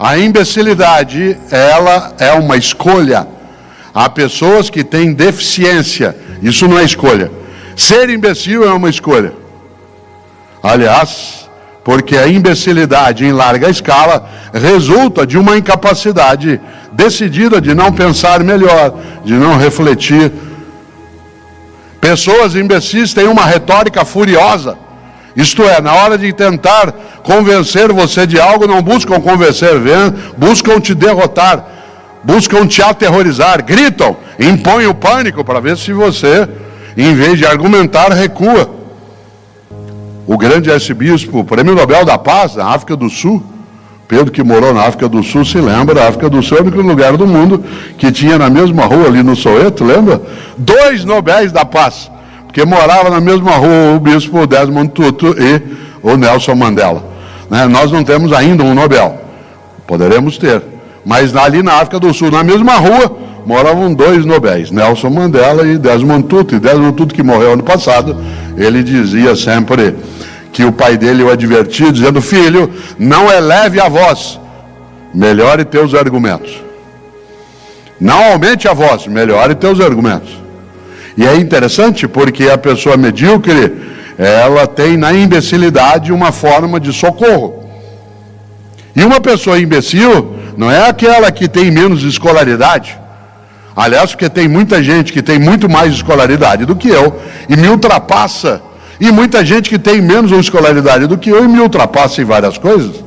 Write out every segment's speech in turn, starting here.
A imbecilidade, ela é uma escolha. Há pessoas que têm deficiência, isso não é escolha. Ser imbecil é uma escolha. Aliás, porque a imbecilidade em larga escala resulta de uma incapacidade decidida de não pensar melhor, de não refletir. Pessoas imbecis têm uma retórica furiosa. Isto é, na hora de tentar convencer você de algo, não buscam convencer, buscam te derrotar, buscam te aterrorizar, gritam, impõem o pânico para ver se você, em vez de argumentar, recua. O grande arcebispo, prêmio Nobel da Paz, na África do Sul, Pedro, que morou na África do Sul, se lembra, a África do Sul é o único lugar do mundo que tinha na mesma rua ali no Soweto, lembra? 2 Nobéis da Paz, porque morava na mesma rua o bispo Desmond Tutu e o Nelson Mandela. Nós não temos ainda um Nobel, poderemos ter, mas ali na África do Sul, na mesma rua, moravam 2 Nobéis, Nelson Mandela e Desmond Tutu. E Desmond Tutu, que morreu ano passado, ele dizia sempre que o pai dele o advertia, dizendo: filho, não eleve a voz, melhore teus argumentos. Não aumente a voz, melhore teus argumentos. E é interessante porque a pessoa medíocre, ela tem na imbecilidade uma forma de socorro. E uma pessoa imbecil não é aquela que tem menos escolaridade. Aliás, porque tem muita gente que tem muito mais escolaridade do que eu e me ultrapassa. E muita gente que tem menos escolaridade do que eu e me ultrapassa em várias coisas.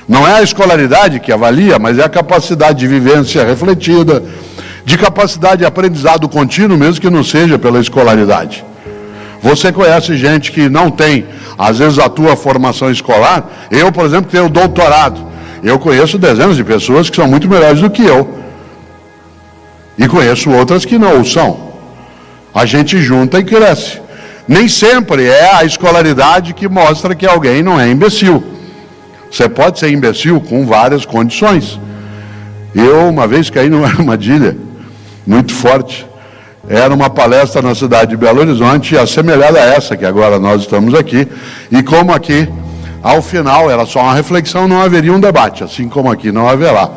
Não é a escolaridade que avalia, mas é a capacidade de vivência refletida, de capacidade de aprendizado contínuo, mesmo que não seja pela escolaridade. Você conhece gente que não tem, às vezes, a tua formação escolar. Eu, por exemplo, tenho doutorado. Eu conheço dezenas de pessoas que são muito melhores do que eu. E conheço outras que não o são. A gente junta e cresce. Nem sempre é a escolaridade que mostra que alguém não é imbecil. Você pode ser imbecil com várias condições. Eu, uma vez, caí numa armadilha muito forte. Era uma palestra na cidade de Belo Horizonte, assemelhada a essa que agora nós estamos aqui. E como aqui, ao final, era só uma reflexão, não haveria um debate, assim como aqui não haverá.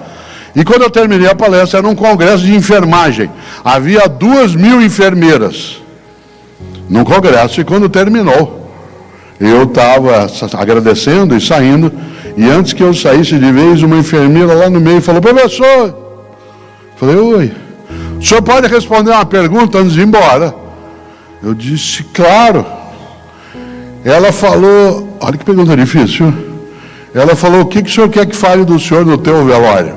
E quando eu terminei a palestra, era um congresso de enfermagem. Havia 2.000 enfermeiras num congresso, e quando terminou, eu estava agradecendo e saindo, e antes que eu saísse de vez, uma enfermeira lá no meio falou: professor, eu falei: oi, o senhor pode responder uma pergunta antes de ir embora? Eu disse: claro. Ela falou, olha que pergunta difícil, ela falou: o que o senhor quer que fale do senhor no teu velório?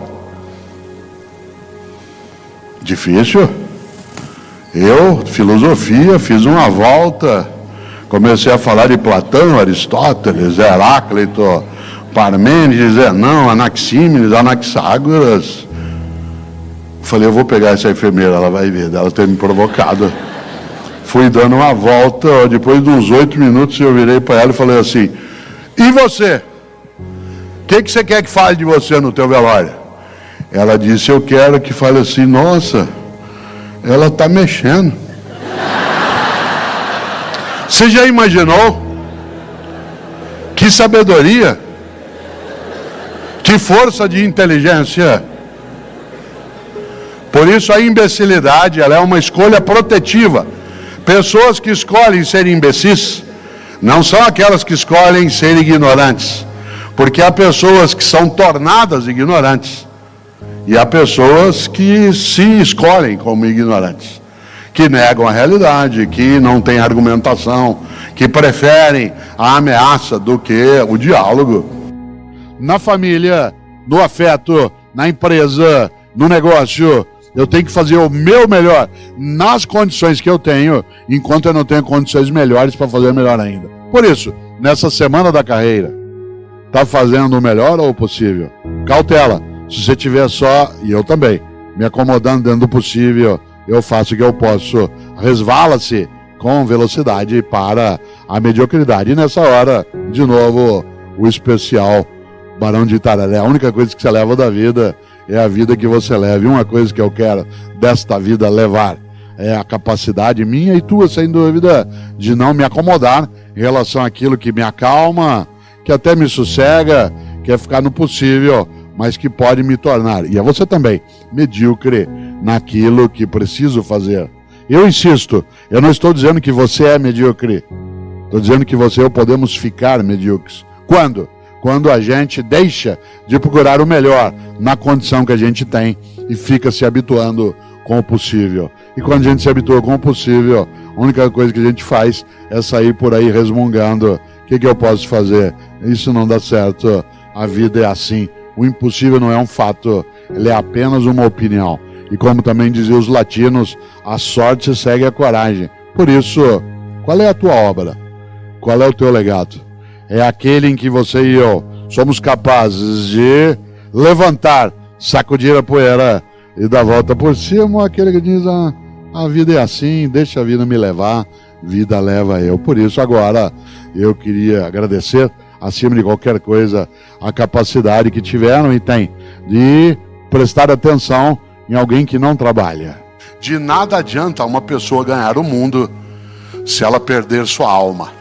Difícil. Eu, filosofia, fiz uma volta, comecei a falar de Platão, Aristóteles, Heráclito, Parmênides, Zenão, Anaxímenes, Anaxágoras. Falei: eu vou pegar essa enfermeira, ela vai ver, ela ter me provocado. Fui dando uma volta, depois de uns 8 minutos eu virei para ela e falei assim: e você? O que você quer que fale de você no teu velório? Ela disse: eu quero que fale assim: nossa, ela está mexendo. Você já imaginou? Que sabedoria, que força de inteligência. Por isso a imbecilidade, ela é uma escolha protetiva. Pessoas que escolhem ser imbecis não são aquelas que escolhem ser ignorantes, porque há pessoas que são tornadas ignorantes e há pessoas que se escolhem como ignorantes, que negam a realidade, que não têm argumentação, que preferem a ameaça do que o diálogo. Na família, no afeto, na empresa, no negócio, eu tenho que fazer o meu melhor nas condições que eu tenho, enquanto eu não tenho condições melhores para fazer melhor ainda. Por isso, nessa semana da carreira, está fazendo o melhor ou o possível? Cautela. Se você tiver só, e eu também, me acomodando dentro do possível, eu faço o que eu posso. Resvala-se com velocidade para a mediocridade. E nessa hora, de novo, o especial Barão de Itararé. A única coisa que você leva da vida é a vida que você leva. E uma coisa que eu quero desta vida levar é a capacidade minha e tua, sem dúvida, de não me acomodar em relação àquilo que me acalma, que até me sossega, que é ficar no possível mas que pode me tornar, e é você também, medíocre naquilo que preciso fazer. Eu insisto, eu não estou dizendo que você é medíocre, estou dizendo que você e eu podemos ficar medíocres. Quando? Quando a gente deixa de procurar o melhor na condição que a gente tem e fica se habituando com o possível. E quando a gente se habitua com o possível, a única coisa que a gente faz é sair por aí resmungando. O que eu posso fazer? Isso não dá certo. A vida é assim. O impossível não é um fato, ele é apenas uma opinião. E como também diziam os latinos, a sorte segue a coragem. Por isso, qual é a tua obra? Qual é o teu legado? É aquele em que você e eu somos capazes de levantar, sacudir a poeira e dar a volta por cima, ou aquele que diz, a vida é assim, deixa a vida me levar, vida leva eu. Por isso, agora, eu queria agradecer, acima de qualquer coisa, a capacidade que tiveram e têm de prestar atenção em alguém que não trabalha. De nada adianta uma pessoa ganhar o mundo se ela perder sua alma.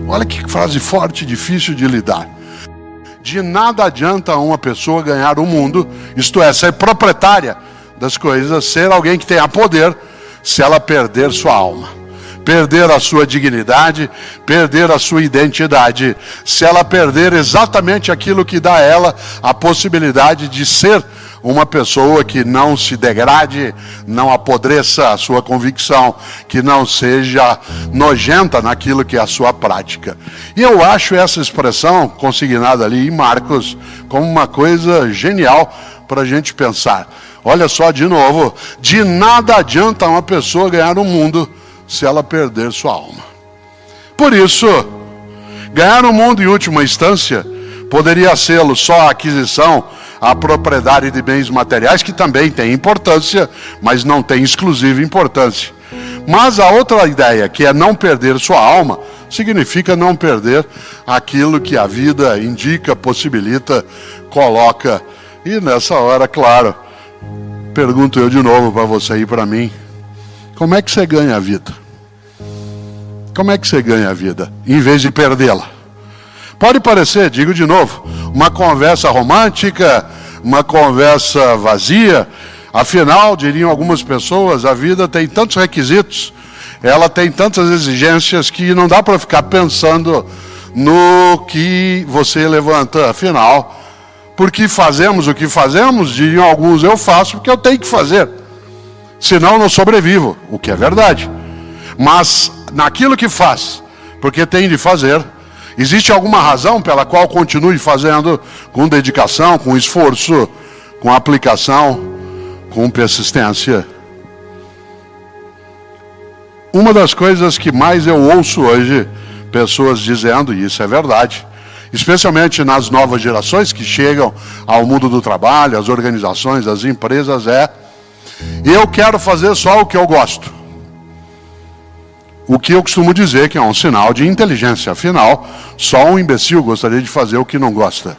Olha que frase forte e difícil de lidar. De nada adianta uma pessoa ganhar o mundo, isto é, ser proprietária das coisas, ser alguém que tenha poder, se ela perder sua alma. Perder a sua dignidade, perder a sua identidade, se ela perder exatamente aquilo que dá a ela a possibilidade de ser uma pessoa que não se degrade, não apodreça a sua convicção, que não seja nojenta naquilo que é a sua prática. E eu acho essa expressão consignada ali em Marcos como uma coisa genial para a gente pensar. Olha só de novo, de nada adianta uma pessoa ganhar o mundo se ela perder sua alma. Por isso, ganhar o mundo em última instância poderia ser só a aquisição, a propriedade de bens materiais, que também tem importância, mas não tem exclusiva importância. Mas a outra ideia, que é não perder sua alma, significa não perder aquilo que a vida indica, possibilita, coloca. E nessa hora, claro, pergunto eu de novo para você e para mim, como é que você ganha a vida? Como é que você ganha a vida, em vez de perdê-la? Pode parecer, digo de novo, uma conversa romântica, uma conversa vazia. Afinal, diriam algumas pessoas, a vida tem tantos requisitos, ela tem tantas exigências que não dá para ficar pensando no que você levanta. Afinal, porque fazemos o que fazemos, diriam alguns, eu faço porque eu tenho que fazer. Senão não sobrevivo, o que é verdade. Mas naquilo que faz, porque tem de fazer, existe alguma razão pela qual continue fazendo com dedicação, com esforço, com aplicação, com persistência. Uma das coisas que mais eu ouço hoje, pessoas dizendo, e isso é verdade, especialmente nas novas gerações que chegam ao mundo do trabalho, as organizações, as empresas, eu quero fazer só o que eu gosto. O que eu costumo dizer que é um sinal de inteligência. Afinal, só um imbecil gostaria de fazer o que não gosta.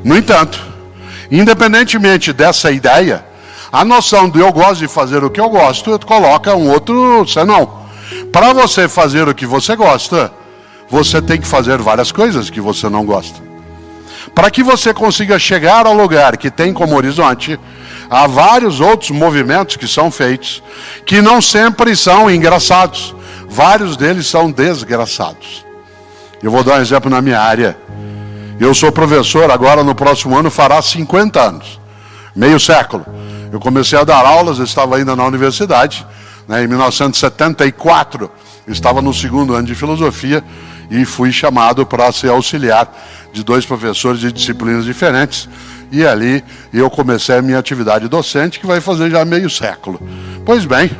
No entanto, independentemente dessa ideia, a noção do eu gosto de fazer o que eu gosto coloca um outro senão. Para você fazer o que você gosta, você tem que fazer várias coisas que você não gosta. Para que você consiga chegar ao lugar que tem como horizonte, há vários outros movimentos que são feitos, que não sempre são engraçados. Vários deles são desgraçados. Eu vou dar um exemplo na minha área. Eu sou professor, agora no próximo ano fará 50 anos. Meio século. Eu comecei a dar aulas, eu estava ainda na universidade, em 1974. Eu estava no segundo ano de filosofia e fui chamado para ser auxiliar de 2 professores de disciplinas diferentes. E ali eu comecei a minha atividade docente, que vai fazer já meio século. Pois bem,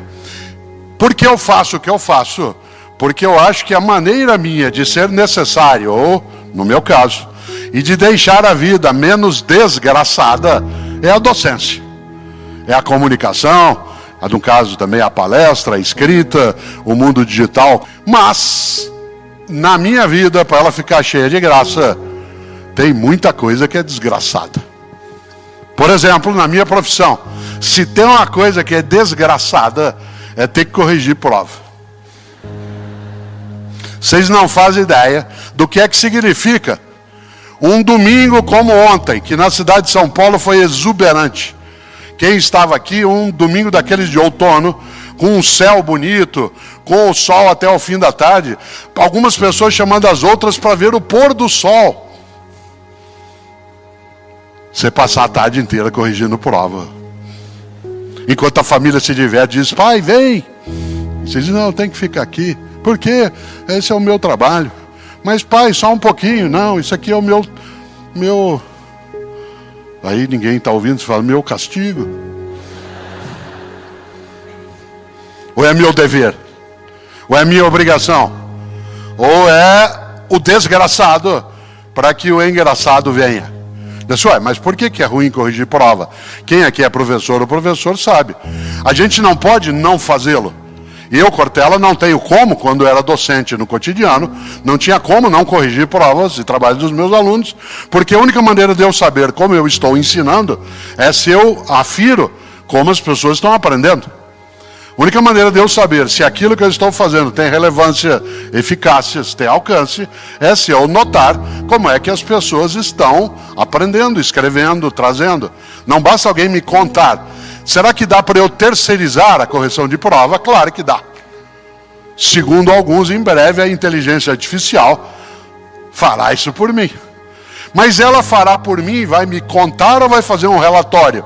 por que eu faço o que eu faço? Porque eu acho que a maneira minha de ser necessário, ou no meu caso, e de deixar a vida menos desgraçada, é a docência. É a comunicação, no caso também a palestra, a escrita, o mundo digital. Mas, na minha vida, para ela ficar cheia de graça, tem muita coisa que é desgraçada. Por exemplo, na minha profissão, se tem uma coisa que é desgraçada, é ter que corrigir prova. Vocês não fazem ideia do que é que significa Um domingo como ontem, que na cidade de São Paulo foi exuberante. Quem estava aqui, um domingo daqueles de outono, com um céu bonito, com o sol até o fim da tarde, algumas pessoas chamando as outras para ver o pôr do sol. Você passar a tarde inteira corrigindo prova. Enquanto a família se diverte, diz, pai, vem. Você diz, não, tem que ficar aqui. Por quê? Esse é o meu trabalho. Mas pai, só um pouquinho. Não, isso aqui é o meu... Aí ninguém está ouvindo, você fala, meu castigo. Ou é meu dever? Ou é minha obrigação? Ou é o desgraçado para que o engraçado venha? Mas por que é ruim corrigir prova? Quem aqui é professor, o professor sabe. A gente não pode não fazê-lo. Eu, Cortella, não tenho como, quando era docente no cotidiano, não tinha como não corrigir provas e trabalhos dos meus alunos, porque a única maneira de eu saber como eu estou ensinando é se eu afiro como as pessoas estão aprendendo. A única maneira de eu saber se aquilo que eu estou fazendo tem relevância, eficácia, se tem alcance, é se eu notar como é que as pessoas estão aprendendo, escrevendo, trazendo. Não basta alguém me contar. Será que dá para eu terceirizar a correção de prova? Claro que dá. Segundo alguns, em breve a inteligência artificial fará isso por mim. Mas ela fará por mim, vai me contar ou vai fazer um relatório?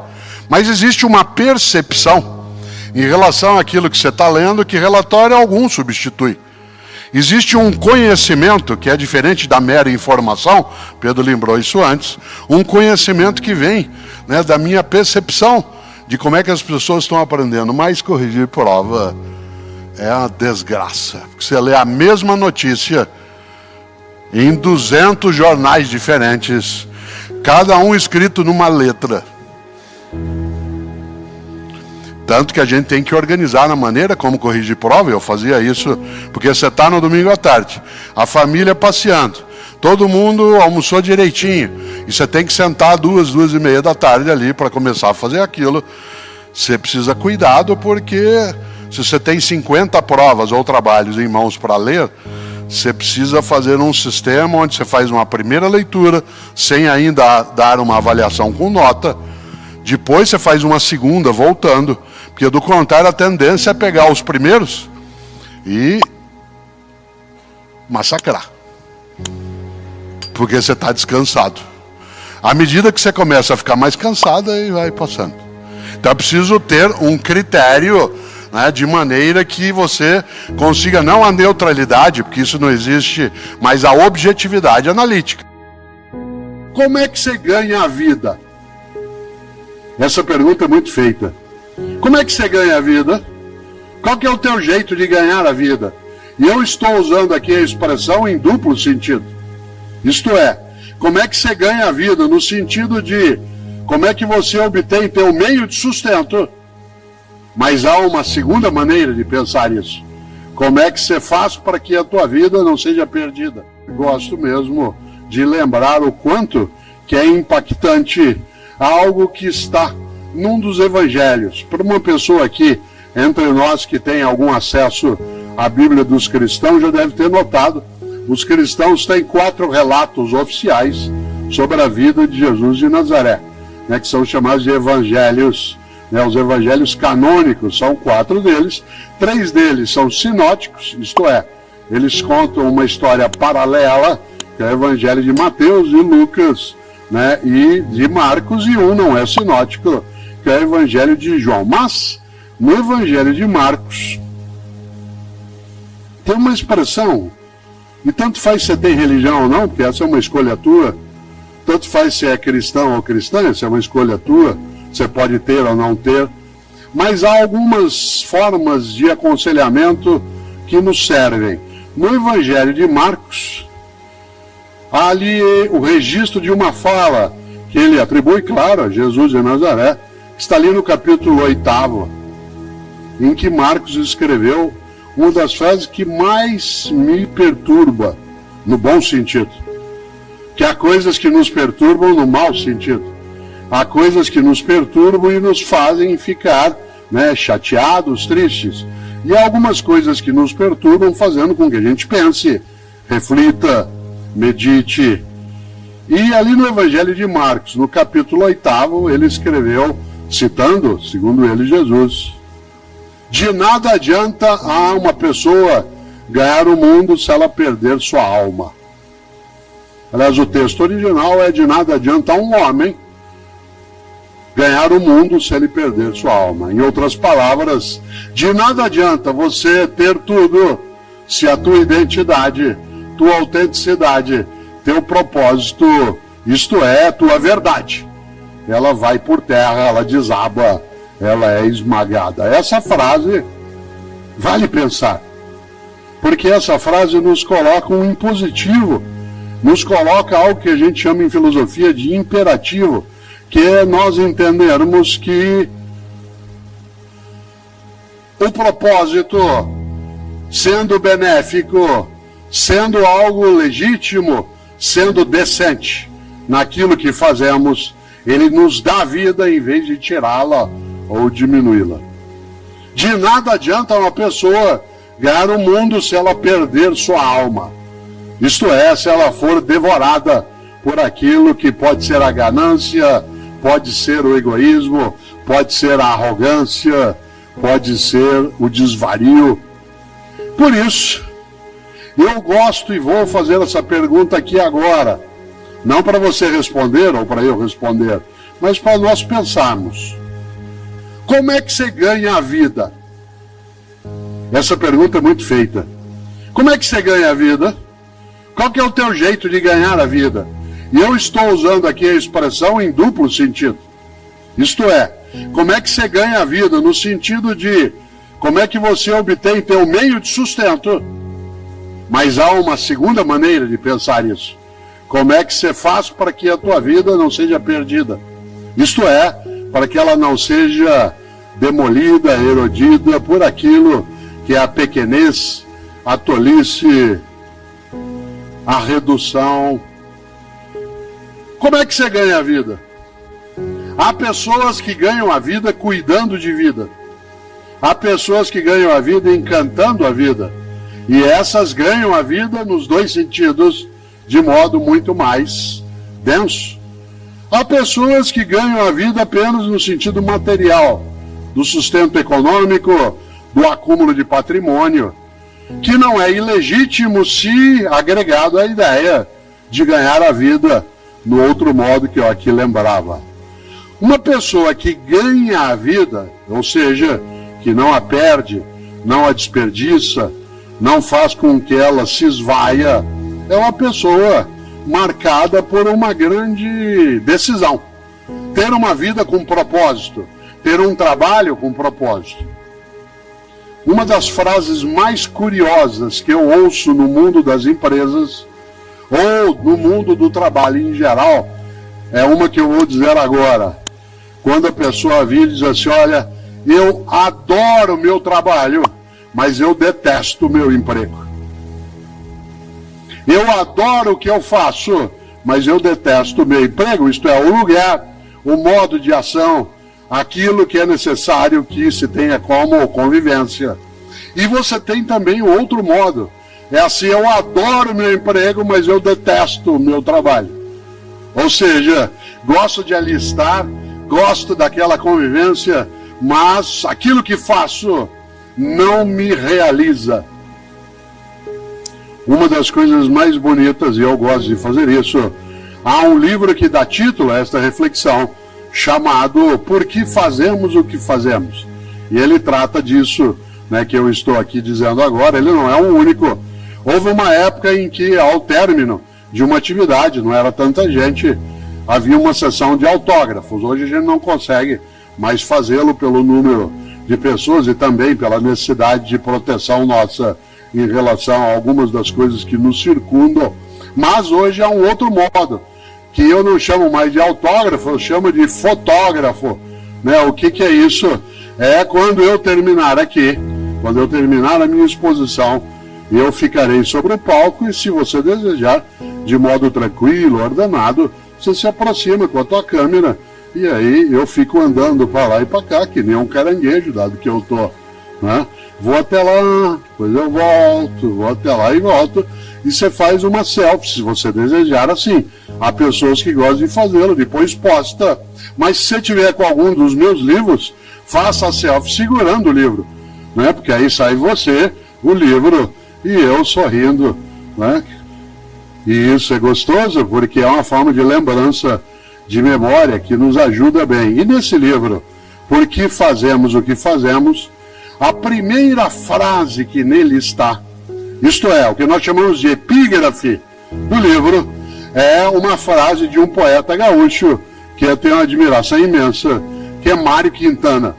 Mas existe uma percepção em relação àquilo que você está lendo, que relatório algum substitui. Existe um conhecimento que é diferente da mera informação, Pedro lembrou isso antes, um conhecimento que vem, né, da minha percepção de como é que as pessoas estão aprendendo. Mas corrigir prova é uma desgraça. Porque você lê a mesma notícia em 200 jornais diferentes, cada um escrito numa letra. Tanto que a gente tem que organizar na maneira como corrigir prova. Eu fazia isso porque você está no domingo à tarde, a família passeando, todo mundo almoçou direitinho, e você tem que sentar 2h30 da tarde ali para começar a fazer aquilo. Você precisa cuidado, porque se você tem 50 provas ou trabalhos em mãos para ler, você precisa fazer um sistema onde você faz uma primeira leitura, sem ainda dar uma avaliação com nota. Depois você faz uma segunda, voltando, porque do contrário a tendência é pegar os primeiros e massacrar. Porque você está descansado. À medida que você começa a ficar mais cansado, aí vai passando. Então é preciso ter um critério, né, de maneira que você consiga não a neutralidade, porque isso não existe, mas a objetividade analítica. Como é que você ganha a vida? Essa pergunta é muito feita. Como é que você ganha a vida? Qual que é o teu jeito de ganhar a vida? E eu estou usando aqui a expressão em duplo sentido. Isto é, como é que você ganha a vida no sentido de como é que você obtém teu meio de sustento. Mas há uma segunda maneira de pensar isso. Como é que você faz para que a tua vida não seja perdida? Gosto mesmo de lembrar o quanto que é impactante algo que está num dos evangelhos. Para uma pessoa aqui, entre nós que tem algum acesso à Bíblia dos cristãos, já deve ter notado, os cristãos têm 4 relatos oficiais sobre a vida de Jesus de Nazaré, né, que são chamados de evangelhos, né, os evangelhos canônicos, são 4 deles, 3 deles são sinóticos, isto é, eles contam uma história paralela, que é o evangelho de Mateus e Lucas, né, e de Marcos, e um não é sinótico, que é o evangelho de João. Mas no evangelho de Marcos tem uma expressão, e tanto faz se você tem religião ou não, porque essa é uma escolha tua, tanto faz se é cristão ou cristã, essa é uma escolha tua, você pode ter ou não ter, mas há algumas formas de aconselhamento que nos servem. No evangelho de Marcos, há ali o registro de uma fala que ele atribui, claro, a Jesus de Nazaré, que está ali no capítulo 8, em que Marcos escreveu uma das frases que mais me perturba, no bom sentido. Que há coisas que nos perturbam no mau sentido. Há coisas que nos perturbam e nos fazem ficar, né, chateados, tristes. E há algumas coisas que nos perturbam, fazendo com que a gente pense, reflita, medite, E ali no Evangelho de Marcos, no capítulo 8, ele escreveu, citando, segundo ele, Jesus: de nada adianta a uma pessoa ganhar o mundo se ela perder sua alma. Aliás, o texto original é: de nada adianta a um homem ganhar o mundo se ele perder sua alma. Em outras palavras, de nada adianta você ter tudo se a tua identidade, tua autenticidade, teu propósito, isto é, tua verdade, ela vai por terra, ela desaba, ela é esmagada. Essa frase vale pensar, porque essa frase nos coloca um impositivo, nos coloca algo que a gente chama em filosofia de imperativo, que é nós entendermos que o propósito, sendo benéfico, sendo algo legítimo, sendo decente naquilo que fazemos, ele nos dá vida em vez de tirá-la ou diminuí-la. De nada adianta uma pessoa ganhar o mundo se ela perder sua alma. Isto é, se ela for devorada por aquilo que pode ser a ganância, pode ser o egoísmo, pode ser a arrogância, pode ser o desvario. Por isso, eu gosto e vou fazer essa pergunta aqui agora, não para você responder ou para eu responder, mas para nós pensarmos. Como é que você ganha a vida? Essa pergunta é muito feita. Como é que você ganha a vida? Qual que é o teu jeito de ganhar a vida? E eu estou usando aqui a expressão em duplo sentido. Isto é, como é que você ganha a vida? No sentido de como é que você obtém teu meio de sustento. Mas há uma segunda maneira de pensar isso. Como é que você faz para que a tua vida não seja perdida? Isto é, para que ela não seja demolida, erodida por aquilo que é a pequenez, a tolice, a redução. Como é que você ganha a vida? Há pessoas que ganham a vida cuidando de vida. Há pessoas que ganham a vida encantando a vida. E essas ganham a vida nos dois sentidos, de modo muito mais denso. Há pessoas que ganham a vida apenas no sentido material, do sustento econômico, do acúmulo de patrimônio, que não é ilegítimo se agregado à ideia de ganhar a vida no outro modo que eu aqui lembrava. Uma pessoa que ganha a vida, ou seja, que não a perde, não a desperdiça, não faz com que ela se esvaia, é uma pessoa marcada por uma grande decisão. Ter uma vida com propósito, ter um trabalho com propósito. Uma das frases mais curiosas que eu ouço no mundo das empresas, ou no mundo do trabalho em geral, é uma que eu vou dizer agora. Quando a pessoa vira e diz assim: olha, eu adoro o meu trabalho, mas eu detesto o meu emprego. Eu adoro o que eu faço, mas eu detesto o meu emprego. Isto é, o lugar, o modo de ação, aquilo que é necessário que se tenha como convivência. E você tem também o outro modo. É assim: eu adoro o meu emprego, mas eu detesto o meu trabalho. Ou seja, gosto de ali estar, gosto daquela convivência, mas aquilo que faço não me realiza. Uma das coisas mais bonitas, e eu gosto de fazer isso, há um livro que dá título a esta reflexão, chamado Por que Fazemos o que Fazemos? E ele trata disso, né, que eu estou aqui dizendo agora. Ele não é o único. Houve uma época em que, ao término de uma atividade, não era tanta gente, havia uma sessão de autógrafos. Hoje a gente não consegue mais fazê-lo pelo número de pessoas e também pela necessidade de proteção nossa em relação a algumas das coisas que nos circundam. Mas hoje há um outro modo, que eu não chamo mais de autógrafo, eu chamo de fotógrafo. Né? O que é isso? É quando eu terminar aqui, quando eu terminar a minha exposição, eu ficarei sobre o palco e, se você desejar, de modo tranquilo, ordenado, você se aproxima com a tua câmera e aí eu fico andando para lá e para cá, que nem um caranguejo, dado que eu estou né? Vou até lá, depois eu volto, vou até lá e volto. E você faz uma selfie, se você desejar, assim. Há pessoas que gostam de fazê-lo, depois posta. Mas se você tiver com algum dos meus livros, faça a selfie segurando o livro, né? Porque aí sai você, o livro, e eu sorrindo, né? E isso é gostoso, porque é uma forma de lembrança, de memória, que nos ajuda bem. E nesse livro, Por que Fazemos o que Fazemos, a primeira frase que nele está, isto é, o que nós chamamos de epígrafe do livro, é uma frase de um poeta gaúcho que eu tenho uma admiração imensa, que é Mário Quintana.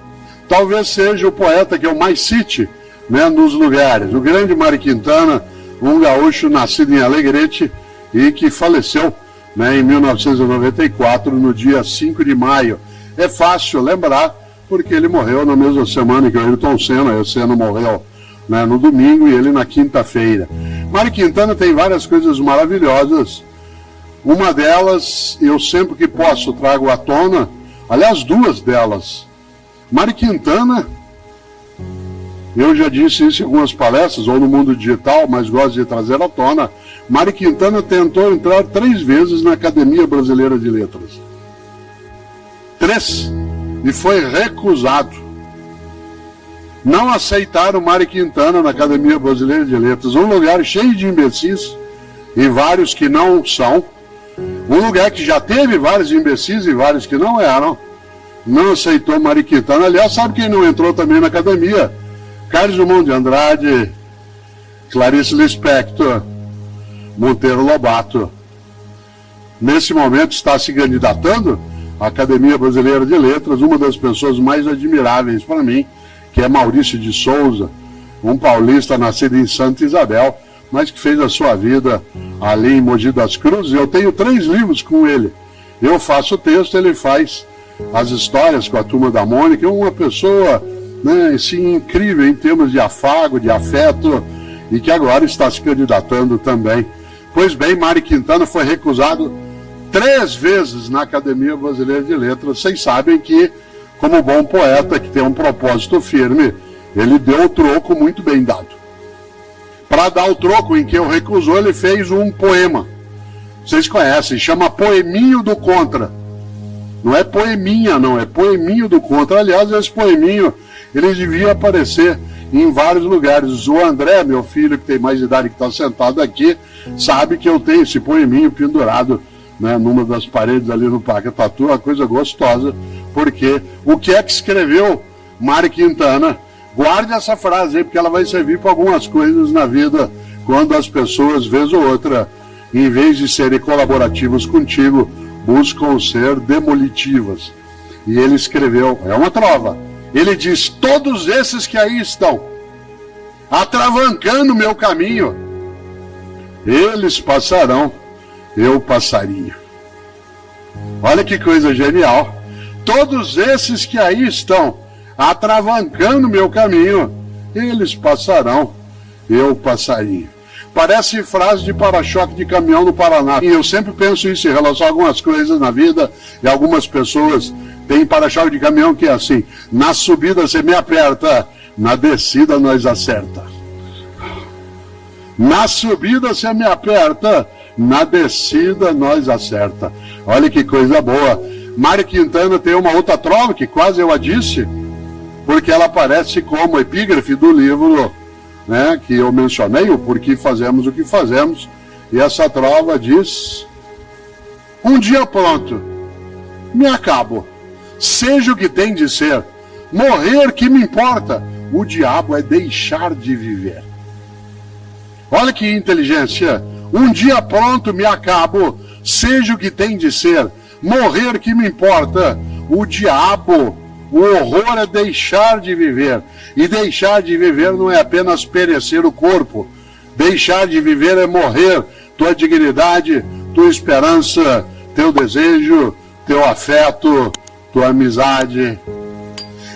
Talvez seja o poeta que eu mais cite, né, nos lugares. O grande Mário Quintana, um gaúcho nascido em Alegrete e que faleceu, né, em 1994, no dia 5 de maio. É fácil lembrar, porque ele morreu na mesma semana que o Ayrton Senna. O Senna morreu, né, no domingo e ele na quinta-feira. Mário Quintana tem várias coisas maravilhosas. Uma delas, eu sempre que posso trago à tona, aliás, duas delas. Mário Quintana, eu já disse isso em algumas palestras, ou no mundo digital, mas gosto de trazer à tona. Mário Quintana tentou entrar 3 vezes na Academia Brasileira de Letras. 3. E foi recusado. Não aceitaram Mário Quintana na Academia Brasileira de Letras. Um lugar cheio de imbecis, e vários que não são. Um lugar que já teve vários imbecis e vários que não eram. Não aceitou Mário Quintana. Aliás, sabe quem não entrou também na academia? Carlos Drummond de Andrade, Clarice Lispector, Monteiro Lobato. Nesse momento está se candidatando à Academia Brasileira de Letras uma das pessoas mais admiráveis para mim, que é Maurício de Souza, um paulista nascido em Santa Isabel, mas que fez a sua vida ali em Mogi das Cruzes. Eu tenho 3 livros com ele. Eu faço o texto, ele faz as histórias com a Turma da Mônica. É uma pessoa, né, assim, incrível em termos de afago, de afeto, e que agora está se candidatando também. Pois bem, Mário Quintana foi recusado 3 vezes na Academia Brasileira de Letras. Vocês sabem que, como bom poeta que tem um propósito firme, ele deu o troco muito bem dado. Para dar o troco em que eu recusou, ele fez um poema. Vocês conhecem, chama Poeminho do Contra. Não é poeminha, não, é Poeminho do Contra. Aliás, esse poeminho, ele devia aparecer em vários lugares. O André, meu filho, que tem mais idade, que está sentado aqui, sabe que eu tenho esse poeminho pendurado, né, numa das paredes ali no Parque Tatu, uma coisa gostosa, porque o que é que escreveu Mário Quintana? Guarde essa frase aí, porque ela vai servir para algumas coisas na vida, quando as pessoas, vez ou outra, em vez de serem colaborativas contigo, buscam ser demolitivas. E ele escreveu, é uma trova, ele diz: todos esses que aí estão, atravancando meu caminho, eles passarão, eu passaria. Olha que coisa genial. Todos esses que aí estão, atravancando meu caminho, eles passarão, eu passaria. Parece frase de para-choque de caminhão no Paraná. E eu sempre penso isso em relação a algumas coisas na vida, e algumas pessoas têm para-choque de caminhão que é assim: na subida você me aperta, na descida nós acerta. Na subida você me aperta, na descida nós acerta. Olha que coisa boa. Mário Quintana tem uma outra trova que quase eu a disse, porque ela aparece como epígrafe do livro, né, que eu mencionei, o Por que Fazemos o que Fazemos. E essa trova diz: um dia pronto, me acabo, seja o que tem de ser, morrer que me importa, o diabo é deixar de viver. Olha que inteligência. Um dia pronto, me acabo, seja o que tem de ser, morrer que me importa, o diabo, o horror é deixar de viver. E deixar de viver não é apenas perecer o corpo. Deixar de viver é morrer tua dignidade, tua esperança, teu desejo, teu afeto, tua amizade.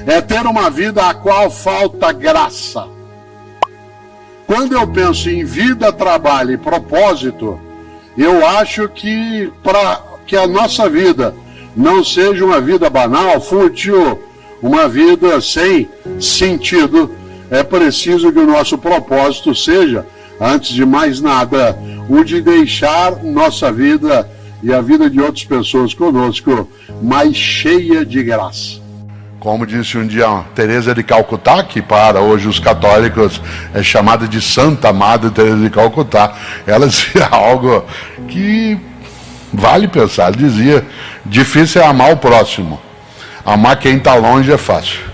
É ter uma vida a qual falta graça. Quando eu penso em vida, trabalho e propósito, eu acho que para que a nossa vida não seja uma vida banal, fútil, uma vida sem sentido, é preciso que o nosso propósito seja, antes de mais nada, o de deixar nossa vida e a vida de outras pessoas conosco mais cheia de graça. Como disse um dia Teresa de Calcutá, que para hoje os católicos é chamada de Santa Madre Teresa de Calcutá, ela dizia algo que vale pensar. Ela dizia: difícil é amar o próximo, amar quem está longe é fácil.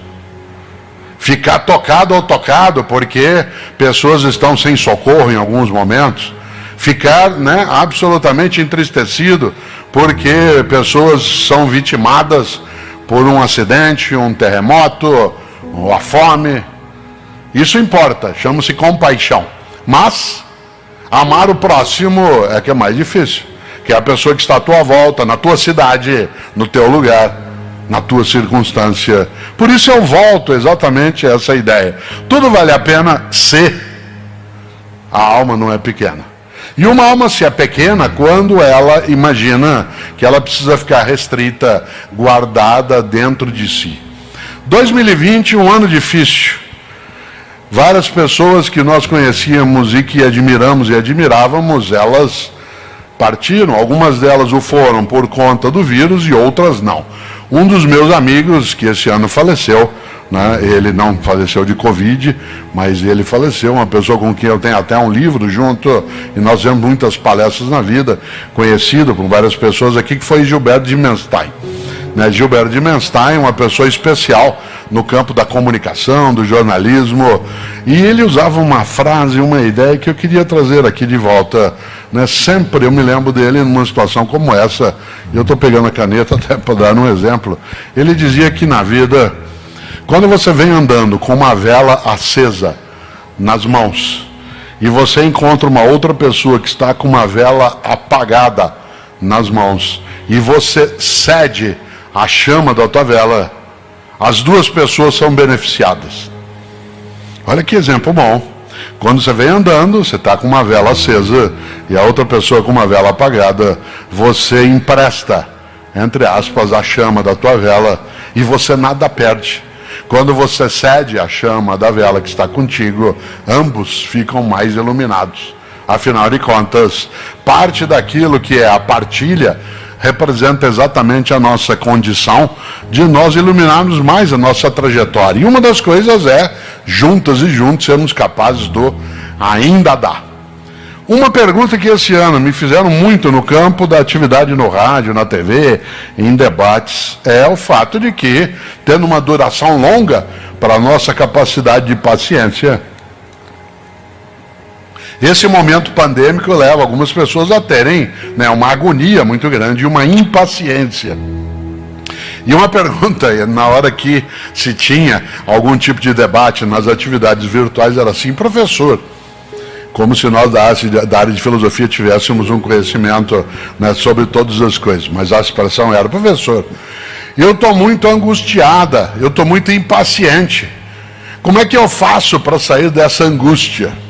Ficar tocado ou tocado porque pessoas estão sem socorro em alguns momentos, ficar, absolutamente entristecido porque pessoas são vitimadas por um acidente, um terremoto, ou a fome. Isso importa, chama-se compaixão. Mas amar o próximo é que é mais difícil, que é a pessoa que está à tua volta, na tua cidade, no teu lugar, na tua circunstância. Por isso eu volto exatamente a essa ideia. Tudo vale a pena se a alma não é pequena. E uma alma se é pequena quando ela imagina que ela precisa ficar restrita, guardada dentro de si. 2020, um ano difícil. Várias pessoas que nós conhecíamos e que admiramos e admirávamos, elas partiram. Algumas delas o foram por conta do vírus e outras não. Um dos meus amigos, que esse ano faleceu, ele não faleceu de Covid, mas ele faleceu, uma pessoa com quem eu tenho até um livro junto, e nós temos muitas palestras na vida, conhecido por várias pessoas aqui, que foi Gilberto de Menstein. Gilberto de Menstein, uma pessoa especial no campo da comunicação, do jornalismo, e ele usava uma frase, uma ideia que eu queria trazer aqui de volta. Sempre eu me lembro dele numa situação como essa, e eu estou pegando a caneta até para dar um exemplo. Ele dizia que na vida, quando você vem andando com uma vela acesa nas mãos, e você encontra uma outra pessoa que está com uma vela apagada nas mãos, e você cede a chama da tua vela, as duas pessoas são beneficiadas. Olha que exemplo bom. Quando você vem andando, você está com uma vela acesa e a outra pessoa com uma vela apagada, você empresta, entre aspas, a chama da tua vela e você nada perde. Quando você cede a chama da vela que está contigo, ambos ficam mais iluminados. Afinal de contas, parte daquilo que é a partilha representa exatamente a nossa condição de nós iluminarmos mais a nossa trajetória. E uma das coisas é, juntas e juntos, sermos capazes do ainda dar. Uma pergunta que esse ano me fizeram muito no campo da atividade no rádio, na TV, em debates, é o fato de que, tendo uma duração longa para a nossa capacidade de paciência, esse momento pandêmico leva algumas pessoas a terem uma agonia muito grande e uma impaciência. E uma pergunta, na hora que se tinha algum tipo de debate nas atividades virtuais, era assim: professor, como se nós da área de filosofia tivéssemos um conhecimento sobre todas as coisas, mas a expressão era: professor, eu estou muito angustiada, eu estou muito impaciente, como é que eu faço para sair dessa angústia?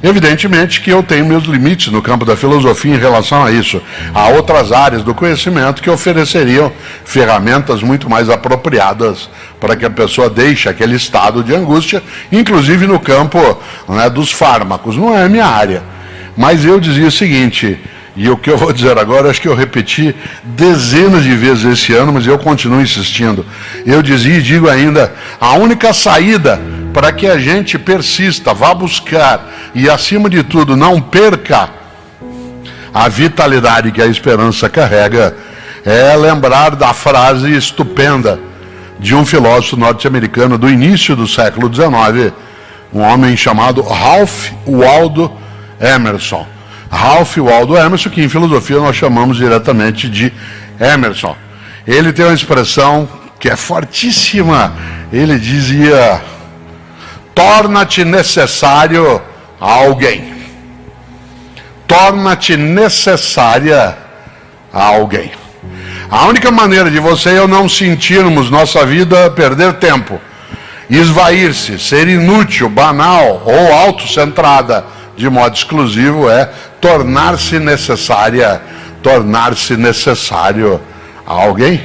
Evidentemente que eu tenho meus limites no campo da filosofia em relação a isso. Há outras áreas do conhecimento que ofereceriam ferramentas muito mais apropriadas para que a pessoa deixe aquele estado de angústia, inclusive no campo dos fármacos. Não é a minha área. Mas eu dizia o seguinte, e o que eu vou dizer agora, acho que eu repeti dezenas de vezes esse ano, mas eu continuo insistindo. Eu dizia e digo ainda: a única saída para que a gente persista, vá buscar e, acima de tudo, não perca a vitalidade que a esperança carrega, é lembrar da frase estupenda de um filósofo norte-americano do início do século XIX, um homem chamado Ralph Waldo Emerson. Ralph Waldo Emerson, que em filosofia nós chamamos diretamente de Emerson. Ele tem uma expressão que é fortíssima. Ele dizia: torna-te necessário a alguém. Torna-te necessária a alguém. A única maneira de você e eu não sentirmos nossa vida perder tempo, esvair-se, ser inútil, banal ou autocentrada de modo exclusivo é tornar-se necessária, tornar-se necessário a alguém.